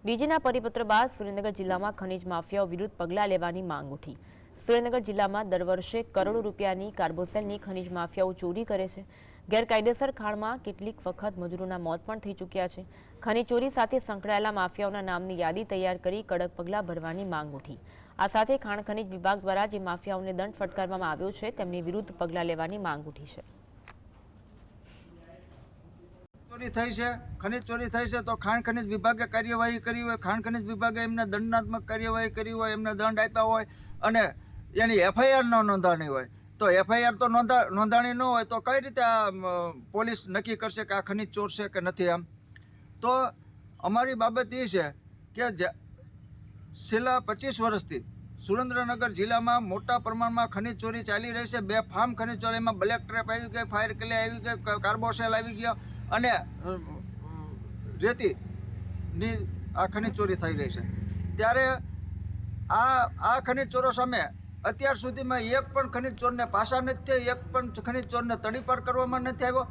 ડીજીના પરિપત્ર બાદ સુરેન્દ્રનગર જિલ્લામાં ખનીજ માફિયાઓ વિરુદ્ધ પગલાં લેવાની માંગ ઉઠી। સુરેન્દ્રનગર જિલ્લામાં દર વર્ષે કરોડો રૂપિયાની કાર્બોસેલની ખનીજ માફિયાઓ ચોરી કરે છે। ગેરકાયદેસર ખાણમાં કેટલીક વખત મજૂરોના મોત પણ થઈ ચૂક્યા છે। ખનીજ ચોરી સાથે સંકળાયેલા માફિયાઓના નામની યાદી તૈયાર કરી કડક પગલાં ભરવાની માંગ ઉઠી। આ સાથે ખાણ ખનીજ વિભાગ દ્વારા જે માફિયાઓને દંડ ફટકારવામાં આવ્યો છે તેમની વિરુદ્ધ પગલાં લેવાની માંગ ઉઠી છે। ચોરી થઈ છે, ખનીજ ચોરી થઈ છે તો ખાણ ખનીજ વિભાગે કાર્યવાહી કરી હોય, ખાણ ખનીજ વિભાગે એમને દંડાત્મક કાર્યવાહી કરી હોય, એમને દંડ આપ્યા હોય અને એની એફઆઈઆર ન નોંધાણી હોય તો એફઆઈઆર તો નોંધાણી ન હોય તો કઈ રીતે આ પોલીસ નક્કી કરશે કે આ ખનીજ ચોર છે કે નથી? આમ તો અમારી બાબત એ છે કે છેલ્લા 25 વર્ષથી સુરેન્દ્રનગર જિલ્લામાં મોટા પ્રમાણમાં ખનીજ ચોરી ચાલી રહી છે। બેફામ ખનીજ ચોરીમાં બ્લેક ટ્રેપ આવી ગઈ, ફાયર ક્લે આવી ગઈ, કાર્બોસેલ આવી ગયો અને રેતીની આ ખનીજ ચોરી થઈ રહી છે। ત્યારે આ ખનીજ ચોરો સામે અત્યાર સુધીમાં એક પણ ખનીજ ચોરને પાસા નથી થયા, એક પણ ખનીજ ચોરને તડીપાર કરવામાં નથી આવ્યો।